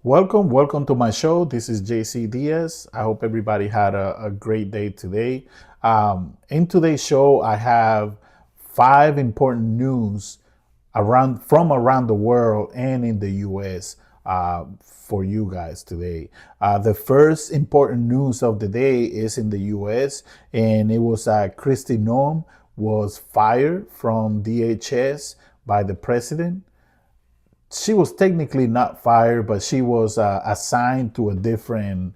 Welcome to my show. This is JC Diaz. I hope everybody had a great day today. In today's show, I have five important news around the world and in the U.S. For you guys today. The first important news of the day is in the U.S. and it was Kristi Noem was fired from DHS by the president. She was technically not fired, but she was assigned to a different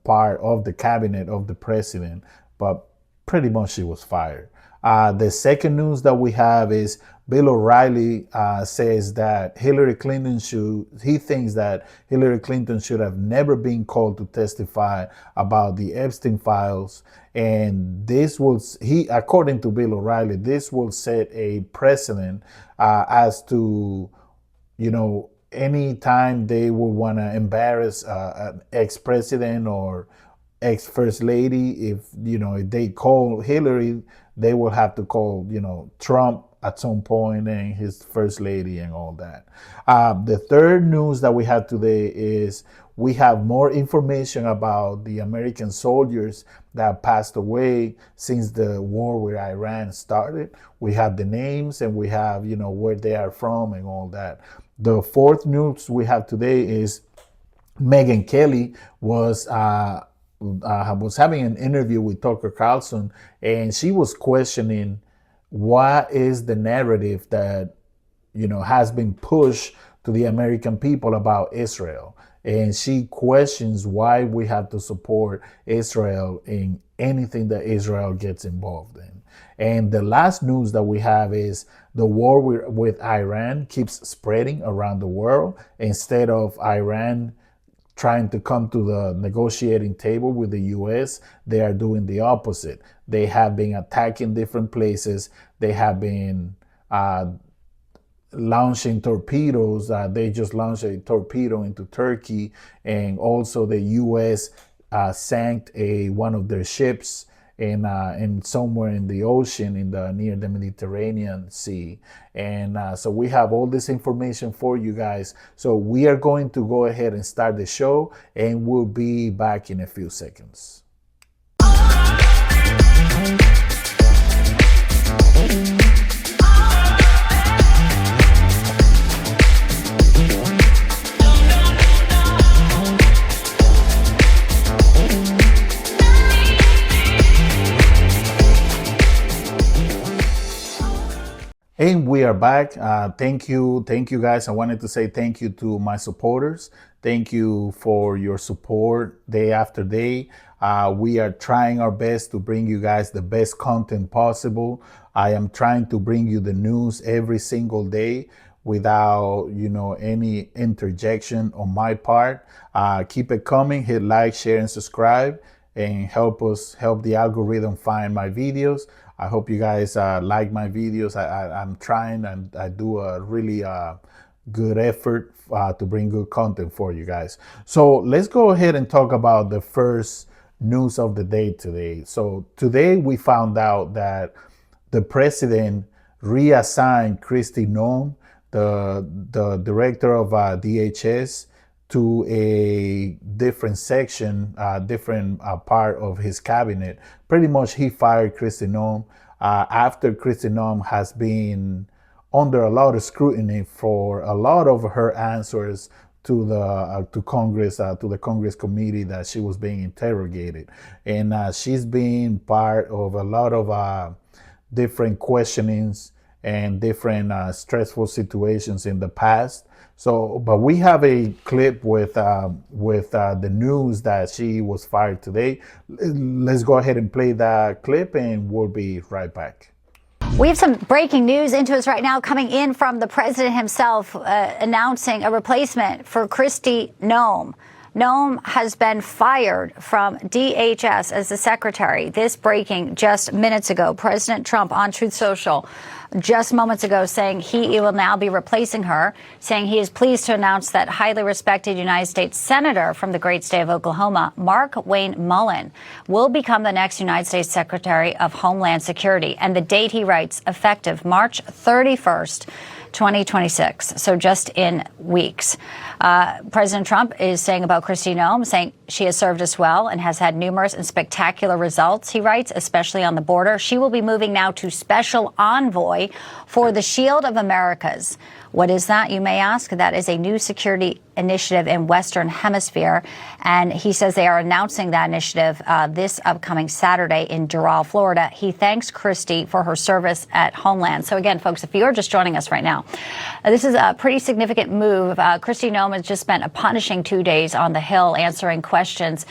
part of the cabinet of the president. But pretty much she was fired. The second news that we have is Bill O'Reilly says that he thinks that Hillary Clinton should have never been called to testify about the Epstein files. And according to Bill O'Reilly, this will set a precedent as to anytime they would want to embarrass an ex-president or ex-first lady, if they call Hillary, they will have to call, Trump at some point and his first lady and all that. The third news that we have today is we have more information about the American soldiers that passed away since the war with Iran started. We have the names and we have, where they are from and all that. The fourth news we have today is Megyn Kelly was having an interview with Tucker Carlson, and she was questioning what is the narrative that has been pushed to the American people about Israel. And she questions why we have to support Israel in anything that Israel gets involved in. And the last news that we have is the war with Iran keeps spreading around the world. Instead of Iran trying to come to the negotiating table with the U.S., they are doing the opposite. They have been attacking different places. They have been launching torpedoes. They just launched a torpedo into Turkey, and also the U.S. sank one of their ships in somewhere in the ocean near the Mediterranean Sea. And so we have all this information for you guys. So we are going to go ahead and start the show, and we'll be back in a few seconds. And we are back. Thank you guys. I wanted to say thank you to my supporters. Thank you for your support day after day. We are trying our best to bring you guys the best content possible. I am trying to bring you the news every single day without any interjection on my part. Keep it coming. Hit like, share, and subscribe, and help the algorithm find my videos. I hope you guys like my videos. I'm trying, and I do a really good effort to bring good content for you guys. So let's go ahead and talk about the first news of the day today. So today we found out that the president reassigned Kristi Noem, the director of DHS, to a different section, different part of his cabinet. Pretty much he fired Kristi Noem after Kristi Noem has been under a lot of scrutiny for a lot of her answers to the Congress committee that she was being interrogated. And she's been part of a lot of different questionings and different stressful situations in the past. So, but we have a clip with the news that she was fired today. Let's go ahead and play that clip, and we'll be right back. We have some breaking news into us right now coming in from the president himself, announcing a replacement for Kristi Noem. Noem has been fired from DHS as the secretary. This breaking just minutes ago. President Trump on Truth Social just moments ago saying he will now be replacing her, saying he is pleased to announce that highly respected United States Senator from the great state of Oklahoma, Mark Wayne Mullen, will become the next United States Secretary of Homeland Security. And the date, he writes, effective March 31st, 2026. So just in weeks. President Trump is saying about Kristi Noem, saying she has served us well and has had numerous and spectacular results, he writes, especially on the border. She will be moving now to Special Envoy for the Shield of Americas. What is that, you may ask? That is a new security initiative in Western Hemisphere. And he says they are announcing that initiative this upcoming Saturday in Doral, Florida. He thanks Kristi for her service at Homeland. So again, folks, if you're just joining us right now, this is a pretty significant move. Kristi Noem has just spent a punishing 2 days on the Hill answering questions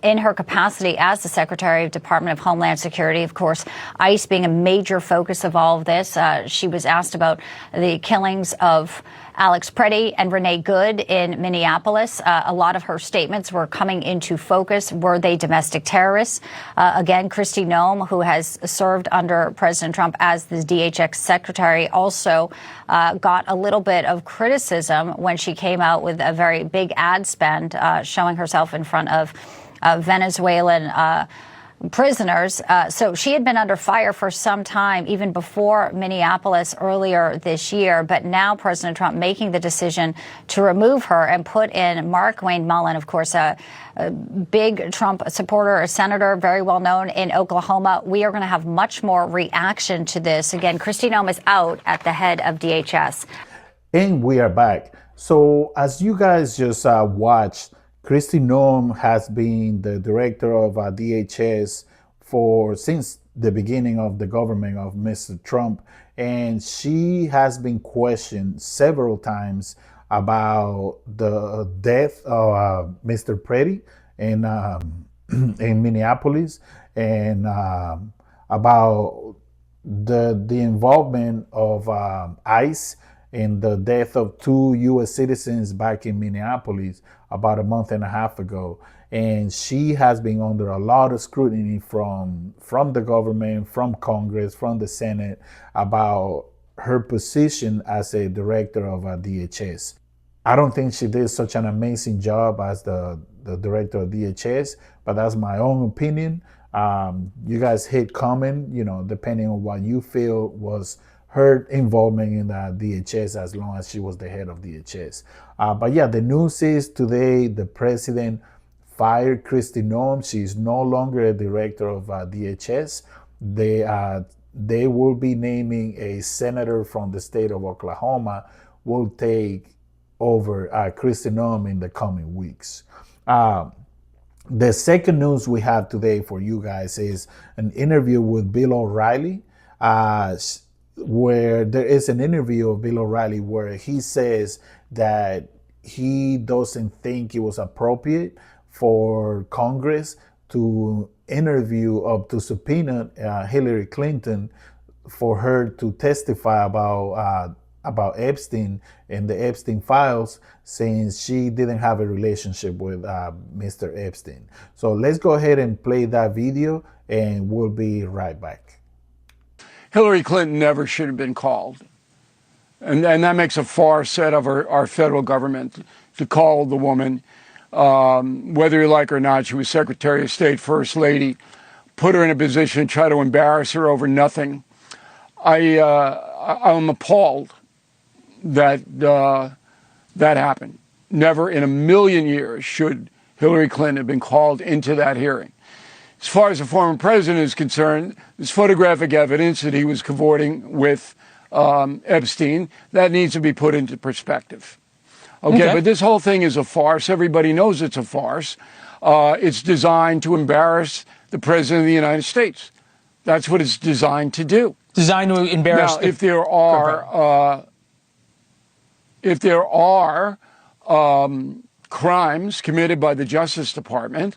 in her capacity as the Secretary of Department of Homeland Security. Of course, ICE being a major focus of all of this. She was asked about the killings of Alex Preddy and Renee Good in Minneapolis. A lot of her statements were coming into focus. Were they domestic terrorists? Again, Kristi Noem, who has served under President Trump as the DHS secretary, also got a little bit of criticism when she came out with a very big ad spend showing herself in front of Venezuelan prisoners. So she had been under fire for some time, even before Minneapolis earlier this year. But now President Trump making the decision to remove her and put in Markwayne Mullin, of course, a big Trump supporter, a senator, very well known in Oklahoma. We are going to have much more reaction to this. Again, Kristi Noem is out at the head of DHS. And we are back. So as you guys just watched, Kristi Noem has been the director of DHS since the beginning of the government of Mr. Trump, and she has been questioned several times about the death of Mr. Preddy in Minneapolis, and about the involvement of ICE in the death of 2 U.S. citizens back in Minneapolis about a month and a half ago. And she has been under a lot of scrutiny from the government, from Congress, from the Senate about her position as a director of DHS. I don't think she did such an amazing job as the director of DHS, but that's my own opinion. You guys hit comment, depending on what you feel was her involvement in the DHS, as long as she was the head of DHS. But yeah, the news is today the president fired Kristi Noem. She's no longer a director of DHS. They will be naming a senator from the state of Oklahoma will take over Kristi Noem in the coming weeks. The second news we have today for you guys is an interview with Bill O'Reilly, where there is an interview of Bill O'Reilly where he says that he doesn't think it was appropriate for Congress to subpoena Hillary Clinton for her to testify about Epstein and the Epstein files, since she didn't have a relationship with Mr. Epstein. So let's go ahead and play that video, and we'll be right back. Hillary Clinton never should have been called. And that makes a farce out of our federal government to call the woman, whether you like her or not. She was Secretary of State, First Lady, put her in a position to try to embarrass her over nothing. I'm appalled that that happened. Never in a million years should Hillary Clinton have been called into that hearing. As far as the former president is concerned, there's photographic evidence that he was cavorting with Epstein. That needs to be put into perspective. Okay, but this whole thing is a farce. Everybody knows it's a farce. It's designed to embarrass the president of the United States. That's what it's designed to do. Designed to embarrass. Now, if there are crimes committed by the Justice Department,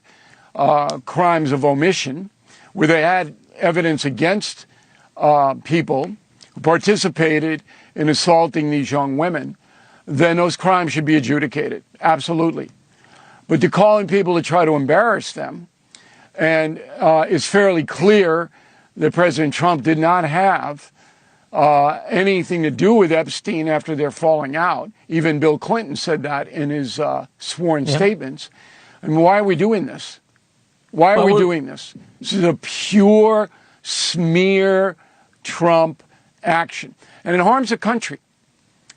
crimes of omission, where they had evidence against people who participated in assaulting these young women, then those crimes should be adjudicated. Absolutely. But to calling people to try to embarrass them, and it's fairly clear that President Trump did not have anything to do with Epstein after their falling out. Even Bill Clinton said that in his sworn statements. I mean, why are we doing this? Why are we doing this? This is a pure smear Trump action. And it harms the country.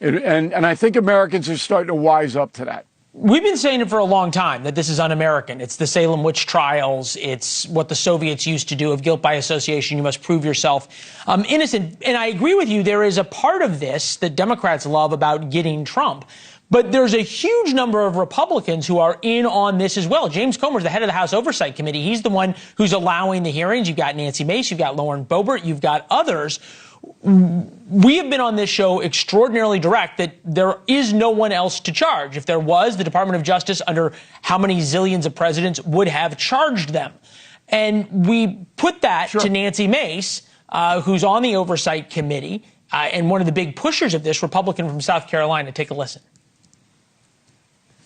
And I think Americans are starting to wise up to that. We've been saying it for a long time that this is un-American. It's the Salem witch trials. It's what the Soviets used to do of guilt by association. You must prove yourself innocent. And I agree with you. There is a part of this that Democrats love about getting Trump. But there's a huge number of Republicans who are in on this as well. James Comer's the head of the House Oversight Committee. He's the one who's allowing the hearings. You've got Nancy Mace. You've got Lauren Boebert. You've got others. We have been on this show extraordinarily direct that there is no one else to charge. If there was, the Department of Justice, under how many zillions of presidents, would have charged them. And we put that to Nancy Mace, who's on the Oversight Committee, and one of the big pushers of this, Republican from South Carolina. Take a listen.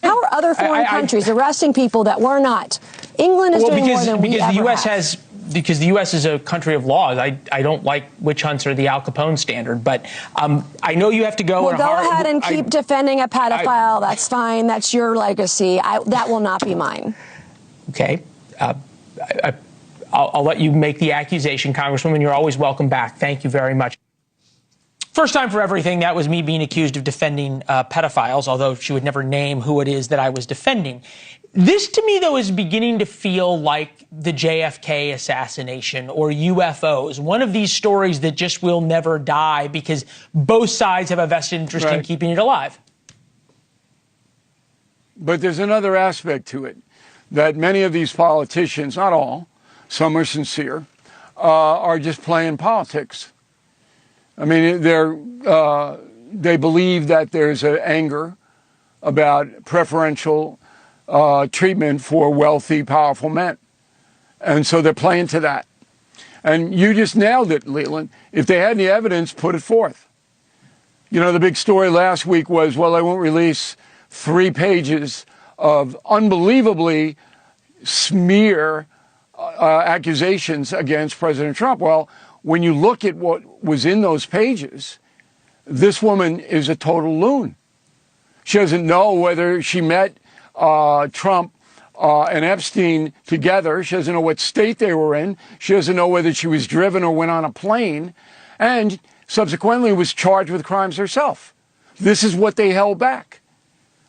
How are other foreign countries arresting people that we're not? England is doing more than we ever have. Because the U.S. is a country of laws. I don't like witch hunts or the Al Capone standard, but I know you have to go. Well, go ahead and keep defending a pedophile. That's fine. That's your legacy. That will not be mine. Okay. I'll let you make the accusation, Congresswoman. You're always welcome back. Thank you very much. First time for everything, that was me being accused of defending pedophiles, although she would never name who it is that I was defending. This, to me, though, is beginning to feel like the JFK assassination or UFOs, one of these stories that just will never die because both sides have a vested interest in keeping it alive. But there's another aspect to it, that many of these politicians, not all, some are sincere, are just playing politics. I mean, they believe that there's an anger about preferential treatment for wealthy, powerful men. And so they're playing to that. And you just nailed it, Leland. If they had any evidence, put it forth. You know, the big story last week was, well, they won't release 3 pages of unbelievably smear accusations against President Trump. Well, when you look at what was in those pages, this woman is a total loon. She doesn't know whether she met Trump and Epstein together. She doesn't know what state they were in. She doesn't know whether she was driven or went on a plane, and subsequently was charged with crimes herself. This is what they held back,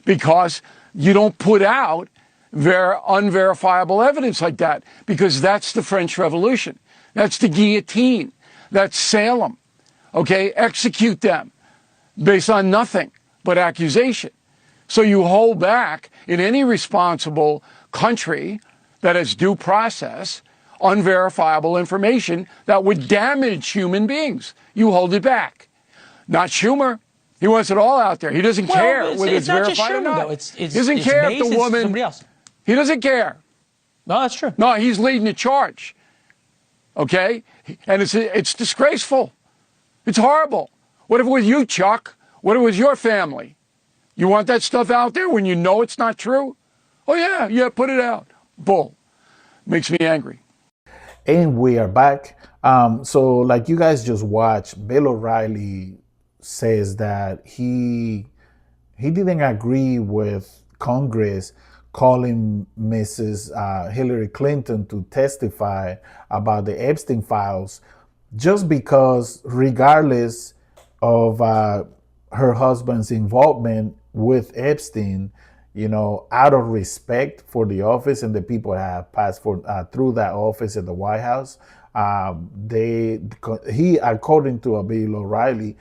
because you don't put out unverifiable evidence like that, because that's the French Revolution. That's the guillotine. That's Salem. Okay? Execute them based on nothing but accusation. So you hold back in any responsible country that has due process unverifiable information that would damage human beings. You hold it back. Not Schumer. He wants it all out there. He doesn't care whether it's verified or not. He doesn't care if the woman. He doesn't care. No, that's true. No, he's leading the charge. Okay? And it's disgraceful. It's horrible. What if it was you, Chuck? What if it was your family? You want that stuff out there when you know it's not true? Oh, yeah, put it out. Bull. Makes me angry. And we are back. So like you guys just watched, Bill O'Reilly says that he didn't agree with Congress calling Mrs. Hillary Clinton to testify about the Epstein files, just because regardless of her husband's involvement with Epstein, you know, out of respect for the office and the people that have passed through that office at the White House, according to Bill O'Reilly,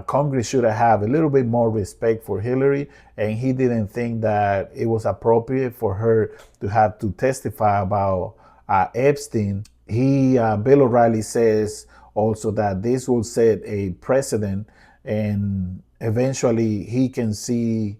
Congress should have a little bit more respect for Hillary, and he didn't think that it was appropriate for her to have to testify about Epstein. Bill O'Reilly says also that this will set a precedent, and eventually he can see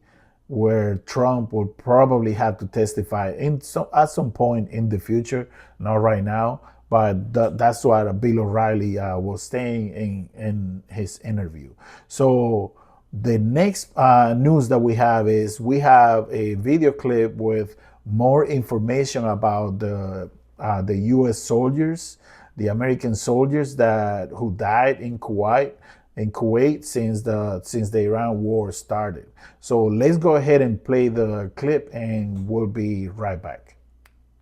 where Trump will probably have to testify at some point in the future, not right now. But that's what Bill O'Reilly was saying in his interview. So the next news that we have is we have a video clip with more information about the U.S. soldiers, the American soldiers who died in Kuwait since the Iran war started. So let's go ahead and play the clip, and we'll be right back.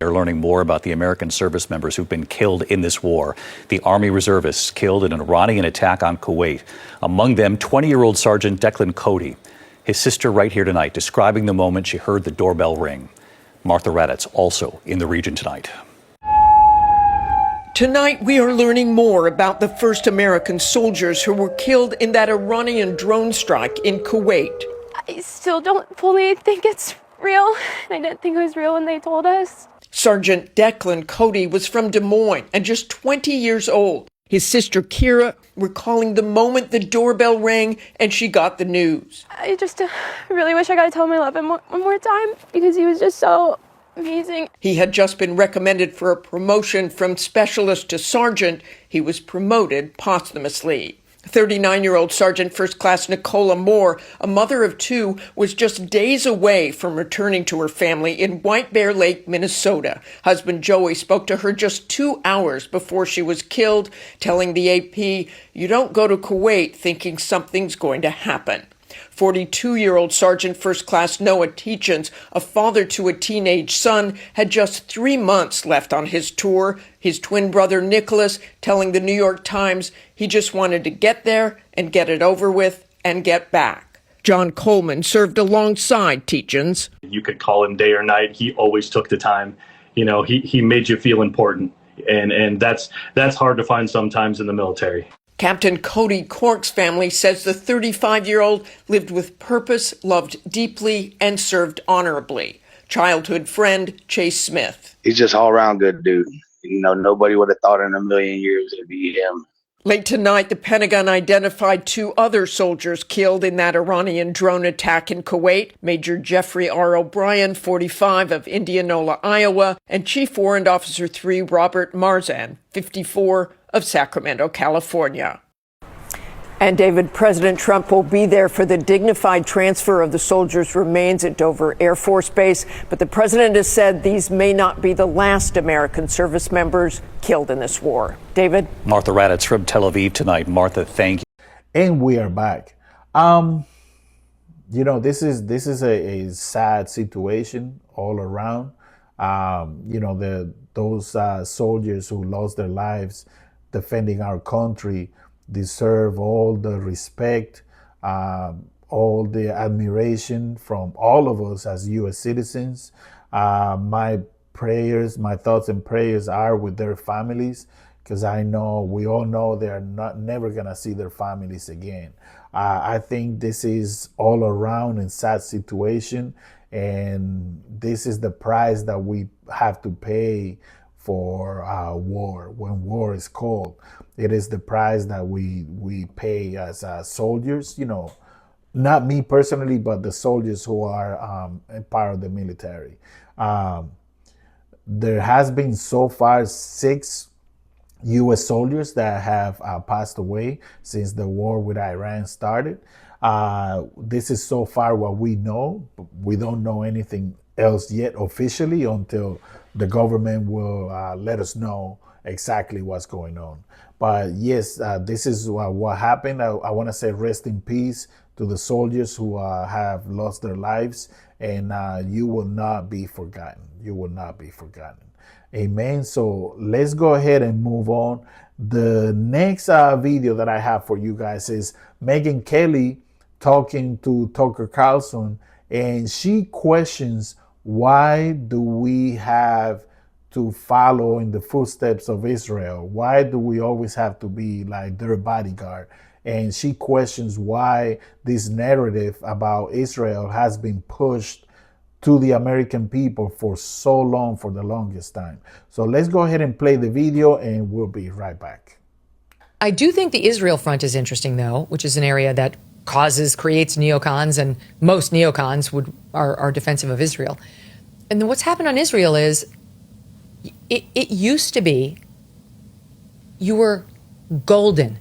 They're learning more about the American service members who've been killed in this war. The Army reservists killed in an Iranian attack on Kuwait. Among them, 20-year-old Sergeant Declan Cody. His sister right here tonight describing the moment she heard the doorbell ring. Martha Raddatz also in the region tonight. Tonight, we are learning more about the first American soldiers who were killed in that Iranian drone strike in Kuwait. I still don't fully think it's real. I didn't think it was real when they told us. Sergeant Declan Cody was from Des Moines and just 20 years old. His sister Kira recalling the moment the doorbell rang and she got the news. I just really wish I got to tell him I love him one more time because he was just so amazing. He had just been recommended for a promotion from specialist to sergeant. He was promoted posthumously. 39-year-old Sergeant First Class Nicola Moore, a mother of two, was just days away from returning to her family in White Bear Lake, Minnesota. Husband Joey spoke to her just 2 hours before she was killed, telling the AP, "You don't go to Kuwait thinking something's going to happen." 42-year-old Sergeant First Class Noah Teachins, a father to a teenage son, had just 3 months left on his tour. His twin brother Nicholas telling the New York Times he just wanted to get there and get it over with and get back. John Coleman served alongside Teachins. You could call him day or night. He always took the time. You know, he made you feel important. And that's hard to find sometimes in the military. Captain Cody Cork's family says the 35-year-old lived with purpose, loved deeply, and served honorably. Childhood friend Chase Smith. He's just all-around good dude. You know, nobody would have thought in a million years it'd be him. Late tonight, the Pentagon identified 2 other soldiers killed in that Iranian drone attack in Kuwait. Major Jeffrey R. O'Brien, 45, of Indianola, Iowa, and Chief Warrant Officer 3 Robert Marzan, 54, of Sacramento, California. And David, President Trump will be there for the dignified transfer of the soldiers' remains at Dover Air Force Base. But the president has said these may not be the last American service members killed in this war. David? Martha Raddatz from Tel Aviv tonight. Martha, thank you. And we are back. You know, this is a sad situation all around. You know, those soldiers who lost their lives defending our country deserve all the respect, all the admiration from all of us as U.S. citizens. My thoughts and prayers are with their families, because we all know they're never gonna see their families again. I think this is all around a sad situation, and this is the price that we have to pay for war. When war is called, it is the price that we pay as soldiers. You know, not me personally, but the soldiers who are a part of the military. There has been so far 6 U.S. soldiers that have passed away since the war with Iran started. This is so far what we know. We don't know anything else yet officially until the government will let us know exactly what's going on. But yes, this is what happened. I want to say rest in peace to the soldiers who have lost their lives, and you will not be forgotten. You will not be forgotten. Amen. So let's go ahead and move on. The next video that I have for you guys is Megyn Kelly talking to Tucker Carlson, and she questions, why do we have to follow in the footsteps of Israel? Why do we always have to be like their bodyguard? And she questions why this narrative about Israel has been pushed to the American people for so long, for the longest time. So let's go ahead and play the video, and we'll be right back. I do think the Israel front is interesting, though, which is an area that creates neocons, and most neocons are defensive of Israel. And then what's happened on Israel is it used to be you were golden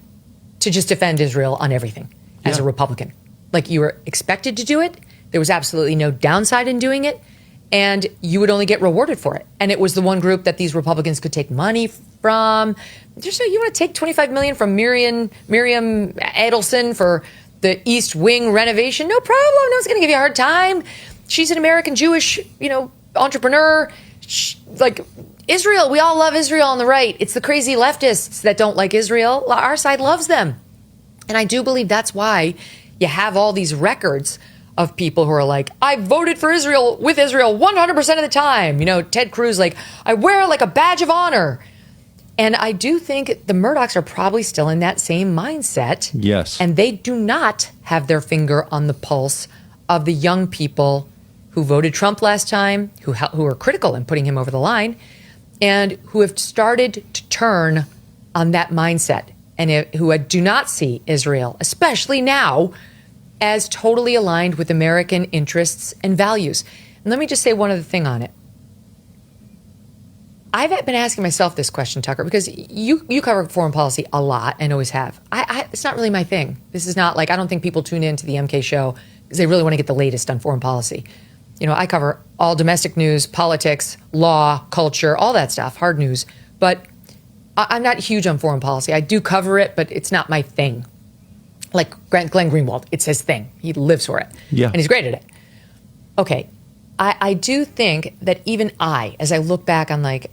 to just defend Israel on everything as a Republican. Like, you were expected to do it. There was absolutely no downside in doing it, and you would only get rewarded for it. And it was the one group that these Republicans could take money from. Just so you want to take $25 million from Miriam Adelson for the East Wing renovation? No problem. No one's going to give you a hard time. She's an American Jewish, entrepreneur. like Israel, we all love Israel on the right. It's the crazy leftists that don't like Israel. Our side loves them. And I do believe that's why you have all these records of people who are like, I voted for Israel with Israel 100% of the time. You know, Ted Cruz, like, I wear like a badge of honor. And I do think the Murdochs are probably still in that same mindset. Yes. And they do not have their finger on the pulse of the young people who voted Trump last time, who are critical in putting him over the line, and who have started to turn on that mindset, and who do not see Israel, especially now, as totally aligned with American interests and values. And let me just say one other thing on it. I've been asking myself this question, Tucker, because you cover foreign policy a lot and always have. It's not really my thing. This is not like, I don't think people tune in to the MK show because they really want to get the latest on foreign policy. You know, I cover all domestic news, politics, law, culture, all that stuff, hard news. But I'm not huge on foreign policy. I do cover it, but it's not my thing. Like Glenn Greenwald, it's his thing. He lives for it. Yeah. And he's great at it. Okay. I do think that even as I look back on, like,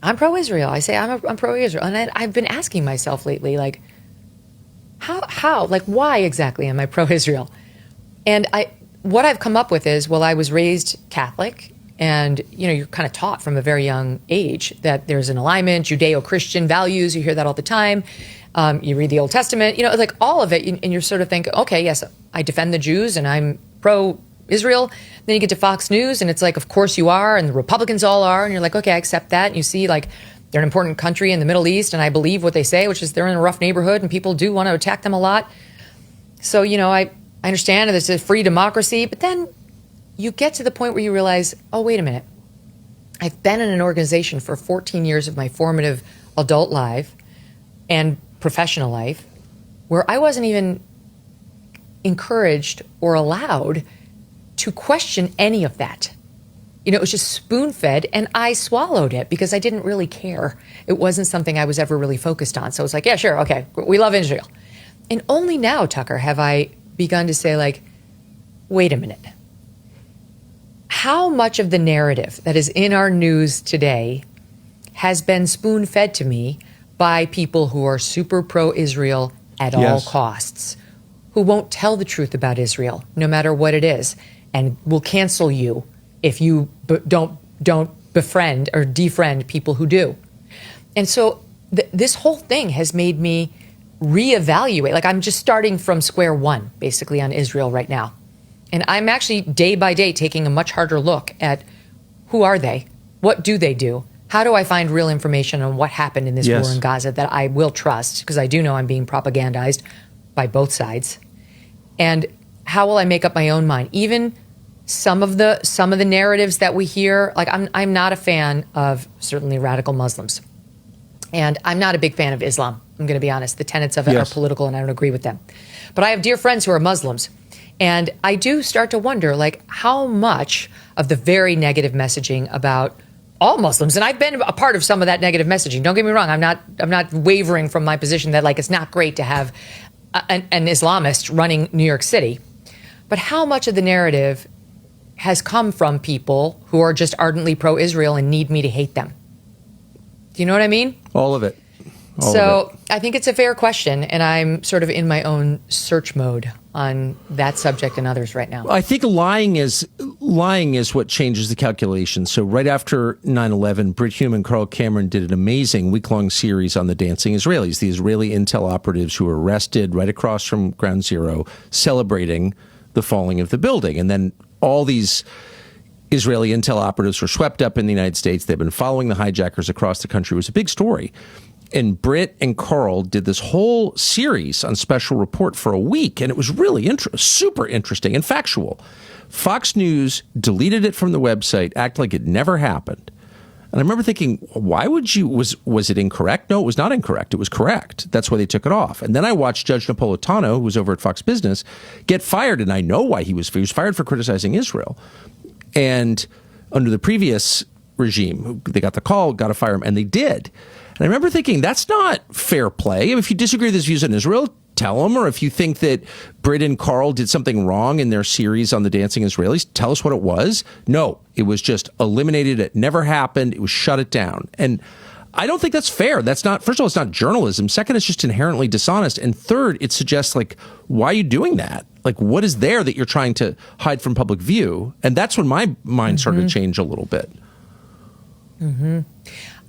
I'm pro-Israel. I say I'm pro-Israel. And I've been asking myself lately, like, how, like, why exactly am I pro-Israel? And what I've come up with is, well, I was raised Catholic, and, you know, you're kind of taught from a very young age that there's an alignment, Judeo-Christian values. You hear that all the time. You read the Old Testament, you know, like all of it. And you're sort of thinking, okay, yes, I defend the Jews and I'm pro-Israel. Then you get to Fox News and it's like, of course you are. And the Republicans all are. And you're like, okay, I accept that. And you see, like, they're an important country in the Middle East. And I believe what they say, which is they're in a rough neighborhood and people do want to attack them a lot. So, you know, I understand that it's a free democracy. But then you get to the point where you realize, oh, wait a minute. I've been in an organization for 14 years of my formative adult life and professional life where I wasn't even encouraged or allowed to question any of that. You know, it was just spoon-fed, and I swallowed it because I didn't really care. It wasn't something I was ever really focused on. So it was like, yeah, sure, okay, we love Israel. And only now, Tucker, have I begun to say, like, wait a minute. How much of the narrative that is in our news today has been spoon-fed to me by people who are super pro-Israel at all costs, who won't tell the truth about Israel, no matter what it is, and will cancel you if you don't befriend or defriend people who do. And so this whole thing has made me reevaluate. Like, I'm just starting from square one, basically, on Israel right now. And I'm actually, day by day, taking a much harder look at who are they? What do they do? How do I find real information on what happened in this war in Gaza that I will trust? Because I do know I'm being propagandized by both sides. And how will I make up my own mind? Even some of the narratives that we hear, like, I'm not a fan of certainly radical Muslims. And I'm not a big fan of Islam. I'm going to be honest. The tenets of it are political and I don't agree with them. But I have dear friends who are Muslims. And I do start to wonder, like, how much of the very negative messaging about all Muslims, and I've been a part of some of that negative messaging. Don't get me wrong. I'm not wavering from my position that, like, it's not great to have an Islamist running New York City. But how much of the narrative has come from people who are just ardently pro-Israel and need me to hate them? Do you know what I mean? All of it. So I think it's a fair question, and I'm sort of in my own search mode on that subject and others right now. I think lying is what changes the calculation. So right after 9/11, Brit Hume and Carl Cameron did an amazing week-long series on the dancing Israelis, the Israeli intel operatives who were arrested right across from Ground Zero, celebrating the falling of the building. And then all these Israeli intel operatives were swept up in the United States. They've been following the hijackers across the country. It was a big story. And Britt and Carl did this whole series on Special Report for a week, and it was really super interesting and factual. Fox News deleted it from the website, acted like it never happened. And I remember thinking, why would you, was it incorrect? No, it was not incorrect. It was correct. That's why they took it off. And then I watched Judge Napolitano, who was over at Fox Business, get fired, and I know why he was fired for criticizing Israel. And under the previous regime, they got the call, got to fire him, and they did. And I remember thinking, that's not fair play. If you disagree with his views on Israel, tell them. Or if you think that Britt and Carl did something wrong in their series on the Dancing Israelis, tell us what it was. No, it was just eliminated. It never happened. It was shut it down. And I don't think that's fair. That's not, first of all, it's not journalism. Second, it's just inherently dishonest. And third, it suggests, like, why are you doing that? Like, what is there that you're trying to hide from public view? And that's when my mind started to change a little bit.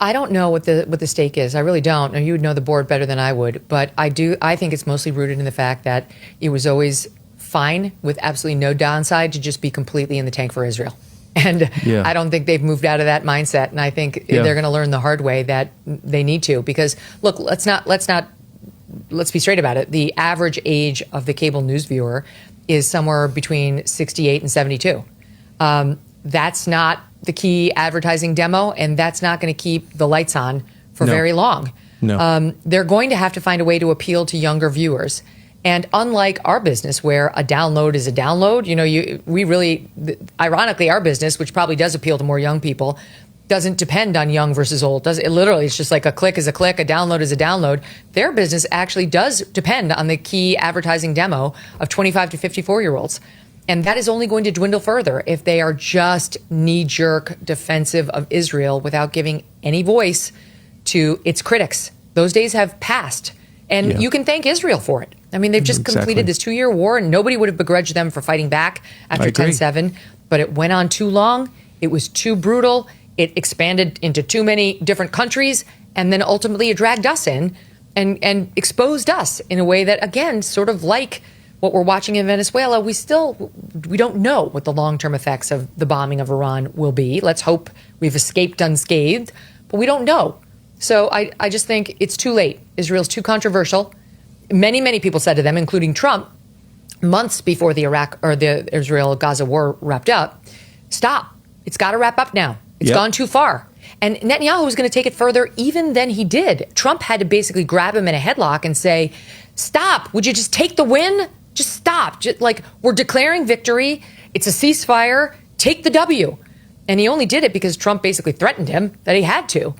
I don't know what the stake is. I really don't. And you would know the board better than I would. But I think it's mostly rooted in the fact that it was always fine with absolutely no downside to just be completely in the tank for Israel. And I don't think they've moved out of that mindset. And I think they're going to learn the hard way that they need to. Because look, let's be straight about it. The average age of the cable news viewer is somewhere between 68 and 72. That's not the key advertising demo, and that's not going to keep the lights on for very long. They're going to have to find a way to appeal to younger viewers. And unlike our business, where a download is a download, ironically, our business, which probably does appeal to more young people, doesn't depend on young versus old. It's just like a click is a click, a download is a download. Their business actually does depend on the key advertising demo of 25 to 54-year-olds. And that is only going to dwindle further if they are just knee-jerk defensive of Israel without giving any voice to its critics. Those days have passed. And you can thank Israel for it. I mean, they've just completed this 2-year war, and nobody would have begrudged them for fighting back after 10/7. But it went on too long. It was too brutal. It expanded into too many different countries. And then ultimately it dragged us in and exposed us in a way that, again, sort of like what we're watching in Venezuela, we don't know what the long-term effects of the bombing of Iran will be. Let's hope we've escaped unscathed, but we don't know. So I just think it's too late. Israel's too controversial. Many, many people said to them, including Trump, months before the Israel-Gaza war wrapped up, stop. It's got to wrap up now. It's gone too far. And Netanyahu was going to take it further even than he did. Trump had to basically grab him in a headlock and say, stop. Would you just take the win? Just stop. We're declaring victory. It's a ceasefire. Take the W. And he only did it because Trump basically threatened him that he had to.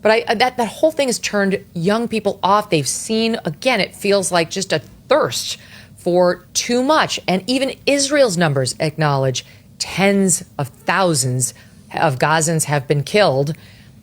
But that whole thing has turned young people off. They've seen, again, it feels like just a thirst for too much. And even Israel's numbers acknowledge tens of thousands of Gazans have been killed.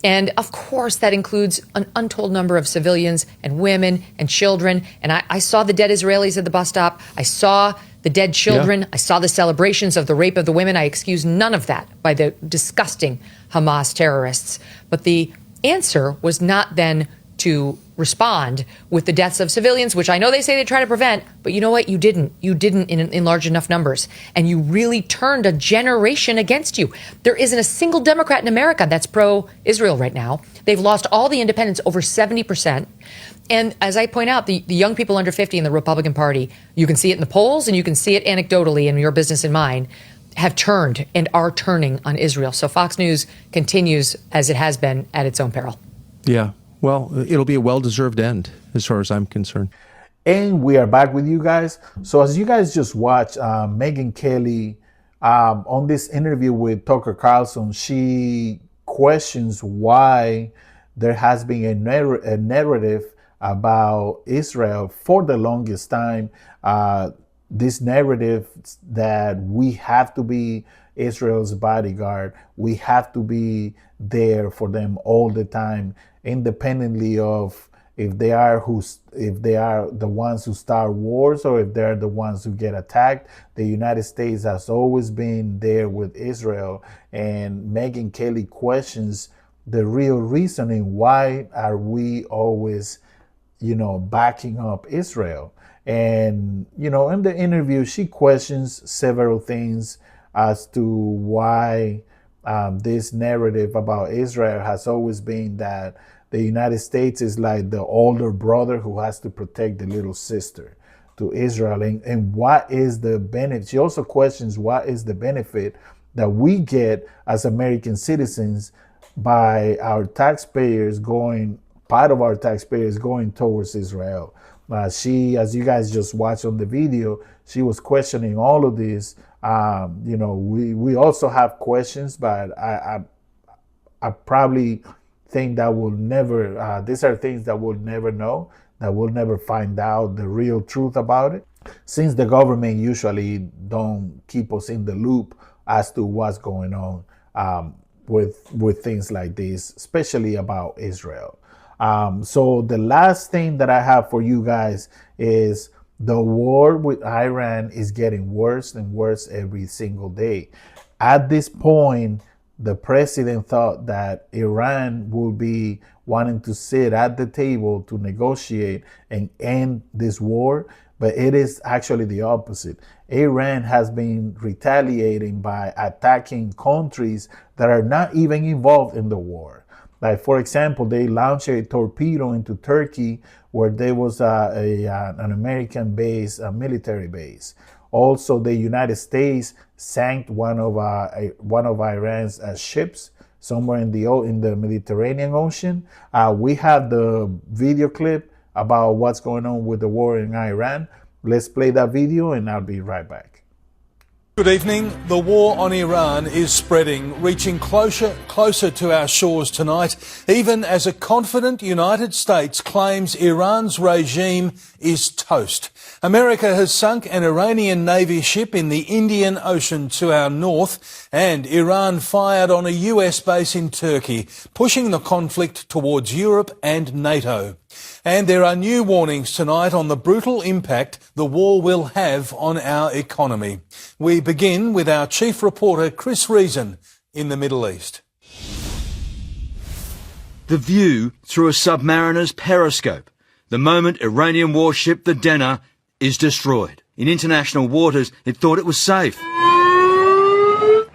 And of course, that includes an untold number of civilians and women and children. And I saw the dead Israelis at the bus stop. I saw the dead children. I saw the celebrations of the rape of the women. I excuse none of that by the disgusting Hamas terrorists. But the answer was not then to respond with the deaths of civilians, which I know they say they try to prevent, but you know what? You didn't in large enough numbers. And you really turned a generation against you. There isn't a single Democrat in America that's pro-Israel right now. They've lost all the independents, over 70%. And as I point out, the young people under 50 in the Republican Party, you can see it in the polls and you can see it anecdotally in your business and mine, have turned and are turning on Israel. So Fox News continues as it has been at its own peril. Yeah. Well, it'll be a well-deserved end as far as I'm concerned. And we are back with you guys. So as you guys just watched, Megyn Kelly on this interview with Tucker Carlson, she questions why there has been a narrative about Israel for the longest time. This narrative that we have to be Israel's bodyguard. We have to be there for them all the time, independently of if they are the ones who start wars or if they're the ones who get attacked. The United States has always been there with Israel, and Megyn Kelly questions the real reasoning. Why are we always, backing up Israel? And, in the interview, she questions several things as to why this narrative about Israel has always been that the United States is like the older brother who has to protect the little sister to Israel. And what is the benefit? She also questions what is the benefit that we get as American citizens by our taxpayers part of our taxpayers going towards Israel. She, as you guys just watched on the video, she was questioning all of this. We also have questions, but I probably think that we'll never, these are things that we'll never know. that we'll never find out the real truth about it, since the government usually don't keep us in the loop as to what's going on with things like this, especially about Israel. So the last thing that I have for you guys is the war with Iran is getting worse and worse every single day. At this point, the president thought that Iran would be wanting to sit at the table to negotiate and end this war, but it is actually the opposite. Iran has been retaliating by attacking countries that are not even involved in the war. Like, for example, they launched a torpedo into Turkey where there was an American base, a military base. Also, the United States sank one of Iran's ships somewhere in the Mediterranean Ocean. We have the video clip about what's going on with the war in Iran. Let's play that video and I'll be right back. Good evening. The war on Iran is spreading, reaching closer to our shores tonight, even as a confident United States claims Iran's regime is toast. America has sunk an Iranian Navy ship in the Indian Ocean to our north, and Iran fired on a US base in Turkey, pushing the conflict towards Europe and NATO. And there are new warnings tonight on the brutal impact the war will have on our economy. We begin with our chief reporter, Chris Reason, in the Middle East. The view through a submariner's periscope. The moment Iranian warship, the Diaz, is destroyed. In international waters, it thought it was safe.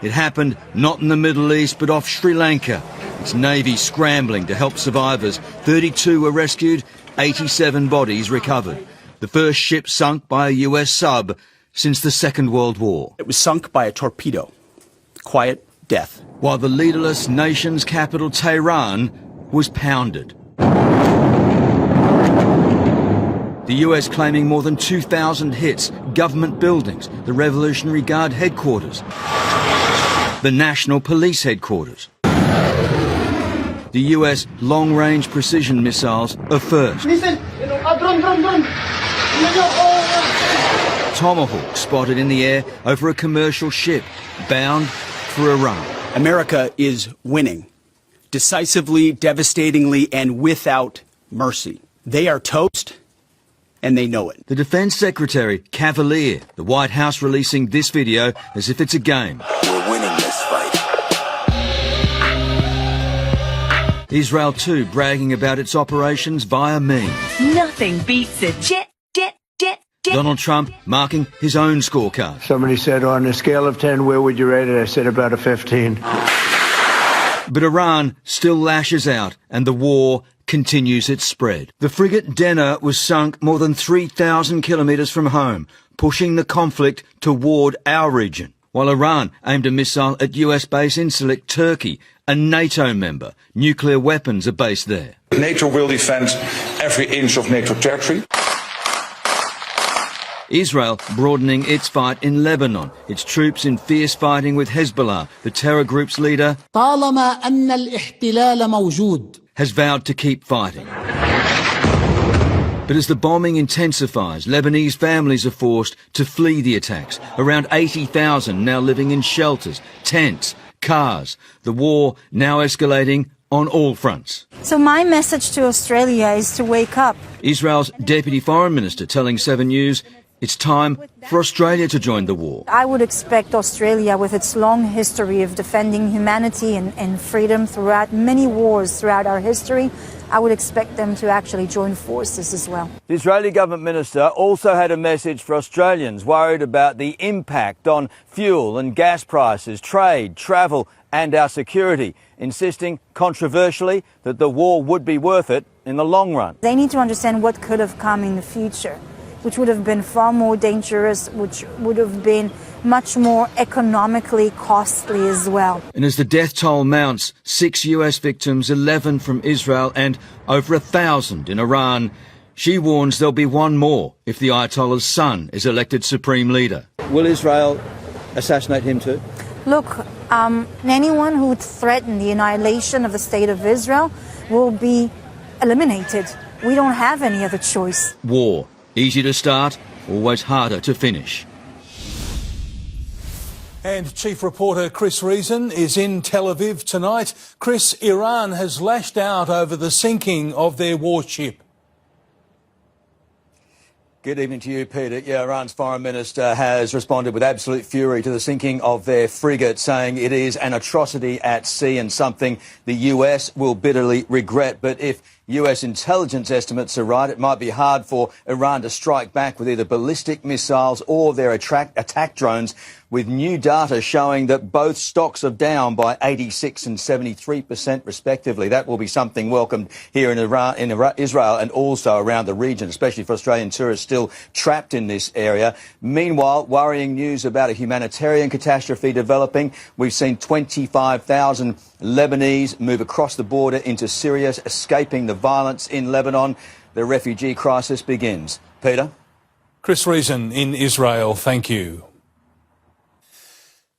It happened not in the Middle East, but off Sri Lanka. Its navy scrambling to help survivors. 32 were rescued, 87 bodies recovered. The first ship sunk by a US sub since the Second World War. It was sunk by a torpedo. Quiet death. While the leaderless nation's capital, Tehran, was pounded. The US claiming more than 2,000 hits, government buildings, the Revolutionary Guard headquarters, the National Police headquarters. The US long-range precision missiles are first. Tomahawk spotted in the air over a commercial ship, bound for Iran. America is winning, decisively, devastatingly, and without mercy. They are toast, and they know it. The Defense Secretary, cavalier, the White House releasing this video as if it's a game. We're winning this fight. Israel too bragging about its operations via memes. Nothing beats a jet. Donald Trump marking his own scorecard. Somebody said, on a scale of 10, where would you rate it? I said about a 15. But Iran still lashes out and the war continues its spread. The frigate Diaz was sunk more than 3,000 kilometres from home, pushing the conflict toward our region. While Iran aimed a missile at US base in Incirlik, Turkey, a NATO member. Nuclear weapons are based there. NATO will defend every inch of NATO territory. Israel broadening its fight in Lebanon, its troops in fierce fighting with Hezbollah, the terror group's leader, has vowed to keep fighting. But as the bombing intensifies, Lebanese families are forced to flee the attacks. Around 80,000 now living in shelters, tents, cars. The war now escalating on all fronts. So my message to Australia is to wake up. Israel's Deputy Foreign Minister telling 7 News it's time for Australia to join the war. I would expect Australia, with its long history of defending humanity and freedom throughout many wars throughout our history, I would expect them to actually join forces as well. The Israeli government minister also had a message for Australians worried about the impact on fuel and gas prices, trade, travel and our security, insisting controversially that the war would be worth it in the long run. They need to understand what could have come in the future, which would have been far more dangerous, which would have been much more economically costly as well. And as the death toll mounts, 6 US victims, 11 from Israel and over 1,000 in Iran, she warns there'll be one more if the Ayatollah's son is elected supreme leader. Will Israel assassinate him too? Look, anyone who would threaten the annihilation of the state of Israel will be eliminated We don't have any other choice. War. Easy to start, always harder to finish. And Chief Reporter Chris Reason is in Tel Aviv tonight. Chris, Iran has lashed out over the sinking of their warship. Good evening to you, Peter. Yeah, Iran's foreign minister has responded with absolute fury to the sinking of their frigate, saying it is an atrocity at sea and something the US will bitterly regret. But if US intelligence estimates are right, it might be hard for Iran to strike back with either ballistic missiles or their attack drones, with new data showing that both stocks are down by 86 and 73% respectively. That will be something welcomed here in Israel and also around the region, especially for Australian tourists still trapped in this area. Meanwhile, worrying news about a humanitarian catastrophe developing. We've seen 25,000 Lebanese move across the border into Syria, escaping the violence in Lebanon. The refugee crisis begins. Peter? Chris Reason in Israel, thank you.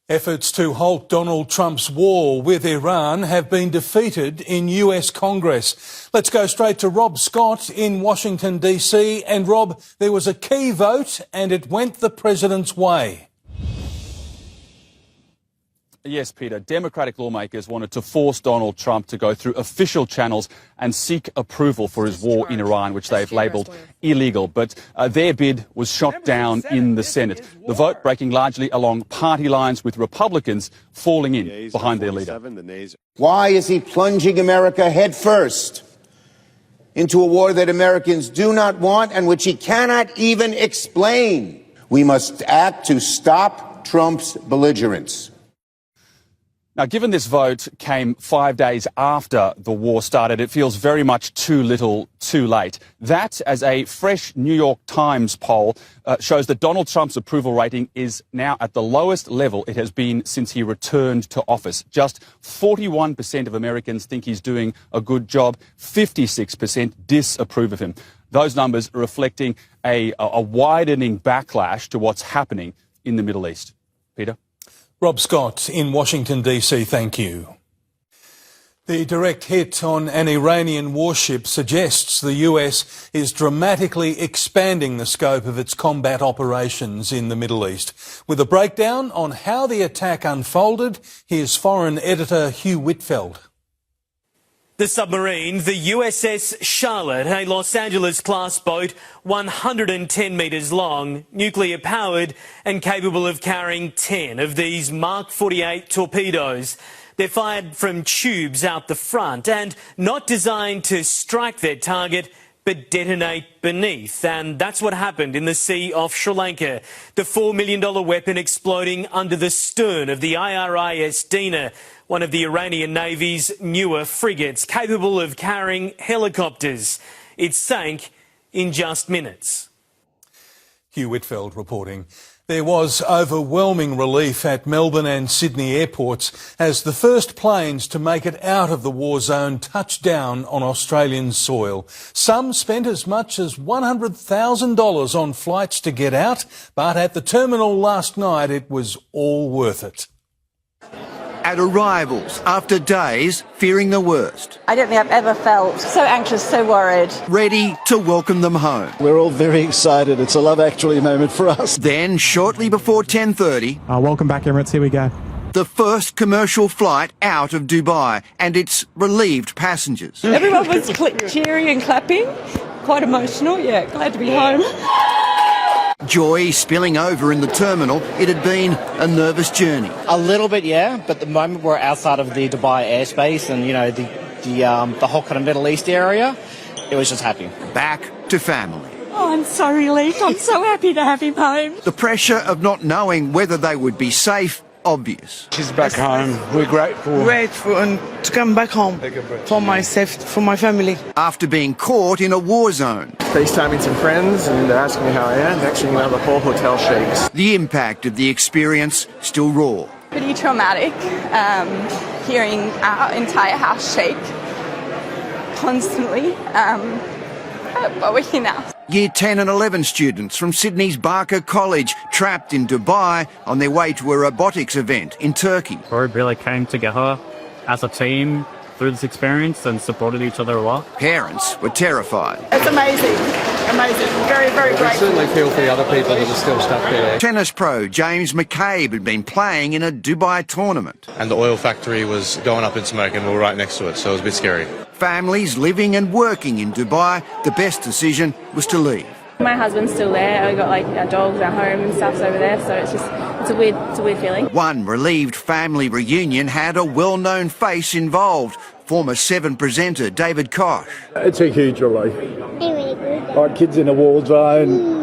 Efforts to halt Donald Trump's war with Iran have been defeated in US Congress. Let's go straight to Rob Scott in Washington, D.C. And Rob, there was a key vote and it went the president's way. Yes, Peter. Democratic lawmakers wanted to force Donald Trump to go through official channels and seek approval for his war in Iran, which they've labelled illegal. But their bid was shot down in the Senate. The vote breaking largely along party lines, with Republicans falling in behind their leader. Why is he plunging America headfirst into a war that Americans do not want and which he cannot even explain? We must act to stop Trump's belligerence. Now, given this vote came 5 days after the war started, it feels very much too little, too late. That, as a fresh New York Times poll shows that Donald Trump's approval rating is now at the lowest level it has been since he returned to office. Just 41% of Americans think he's doing a good job. 56% disapprove of him. Those numbers are reflecting a widening backlash to what's happening in the Middle East. Peter? Rob Scott in Washington, D.C., thank you. The direct hit on an Iranian warship suggests the US is dramatically expanding the scope of its combat operations in the Middle East. With a breakdown on how the attack unfolded, here's foreign editor Hugh Whitfeld. The submarine, the USS Charlotte, a Los Angeles-class boat, 110 metres long, nuclear-powered and capable of carrying 10 of these Mark 48 torpedoes. They're fired from tubes out the front and not designed to strike their target, but detonate beneath. And that's what happened in the sea off Sri Lanka. The $4 million weapon exploding under the stern of the IRIS Dina, one of the Iranian Navy's newer frigates, capable of carrying helicopters. It sank in just minutes. Hugh Whitfeld reporting. There was overwhelming relief at Melbourne and Sydney airports as the first planes to make it out of the war zone touched down on Australian soil. Some spent as much as $100,000 on flights to get out, but at the terminal last night it was all worth it. At arrivals, after days fearing the worst. I don't think I've ever felt so anxious, so worried. Ready to welcome them home. We're all very excited. It's a Love Actually moment for us. Then, shortly before 10:30... welcome back, Emirates. Here we go. The first commercial flight out of Dubai and its relieved passengers. Everyone was cheering and clapping. Quite emotional, yeah. Glad to be home. Joy spilling over in the terminal. It had been a nervous journey. A little bit, yeah, but the moment we're outside of the Dubai airspace and, you know, the whole kind of Middle East area, it was just happy. Back to family. Oh, I'm so relieved. I'm so happy to have him home. The pressure of not knowing whether they would be safe, obvious. She's back home. We're grateful. Grateful and to come back home for my safety, for my family. After being caught in a war zone. FaceTiming some friends and asking me how I am. Next thing you know, the whole hotel shakes. The impact of the experience still raw. Pretty traumatic, hearing our entire house shake constantly, but we're here now. Year 10 and 11 students from Sydney's Barker College trapped in Dubai on their way to a robotics event in Turkey. We really came together as a team through this experience and supported each other a lot. Parents were terrified. It's amazing. Amazing. Very, very We grateful. certainly feel for the other people that are still stuck there. Tennis pro James McCabe had been playing in a Dubai tournament. And the oil factory was going up in smoke and we were right next to it, so it was a bit scary. Families living and working in Dubai, the best decision was to leave. My husband's still there. I got like our dogs, our home and stuff's over there, so it's a weird feeling. One relieved family reunion had a well-known face involved, former Seven presenter David Koch. It's a huge relief. Our kids in a war zone.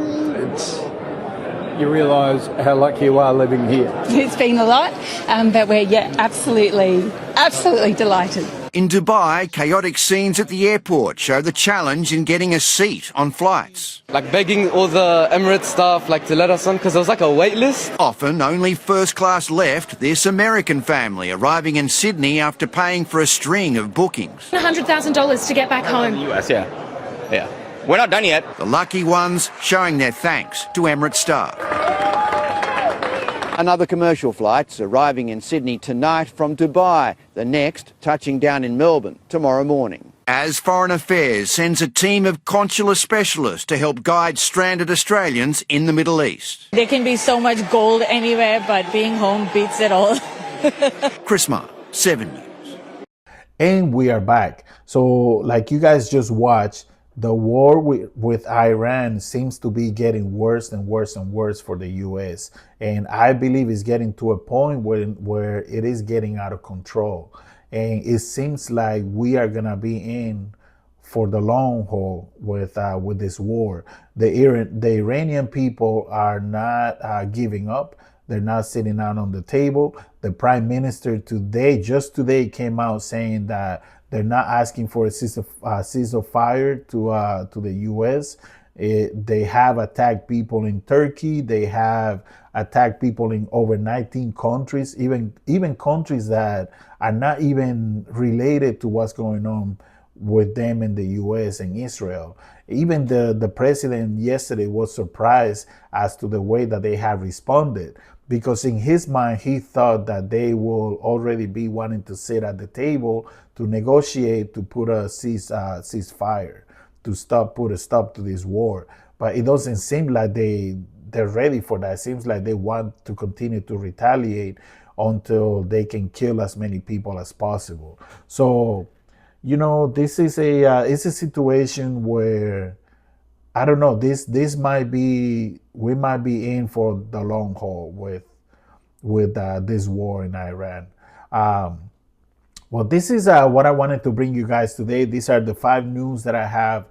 You realise how lucky you are living here. It's been a lot, but we're absolutely delighted. In Dubai, chaotic scenes at the airport show the challenge in getting a seat on flights. Like begging all the Emirates staff to let us on because there was like a wait list. Often only first class left, this American family arriving in Sydney after paying for a string of bookings. $100,000 to get back home. US, yeah. We're not done yet. The lucky ones showing their thanks to Emirates staff. Another commercial flight's arriving in Sydney tonight from Dubai, the next touching down in Melbourne tomorrow morning. As Foreign Affairs sends a team of consular specialists to help guide stranded Australians in the Middle East. There can be so much gold anywhere, but being home beats it all. Chris Marr, 7 News. And we are back. So like you guys just watched, the war with Iran seems to be getting worse and worse and worse for the U.S. And I believe it's getting to a point where it is getting out of control. And it seems like we are going to be in for the long haul with this war. The Iranian people are not giving up. They're not sitting out on the table. The prime minister just today came out saying that they're not asking for a ceasefire to the U.S. They have attacked people in Turkey. They have attacked people in over 19 countries, even countries that are not even related to what's going on with them in the U.S. and Israel. Even the president yesterday was surprised as to the way that they have responded, because in his mind, he thought that they will already be wanting to sit at the table to negotiate, to put a ceasefire, to put a stop to this war. But it doesn't seem like they're ready for that. It seems like they want to continue to retaliate until they can kill as many people as possible. So, this is it's a situation where, I don't know, we might be in for the long haul with this war in Iran. Well, this is what I wanted to bring you guys today. These are the 5 news that I have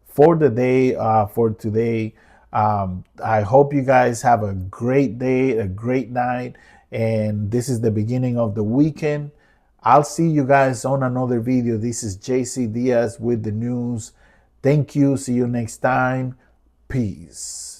for the day, for today. I hope you guys have a great day, a great night, and this is the beginning of the weekend. I'll see you guys on another video. This is JC Diaz with the news. Thank you. See you next time. Peace.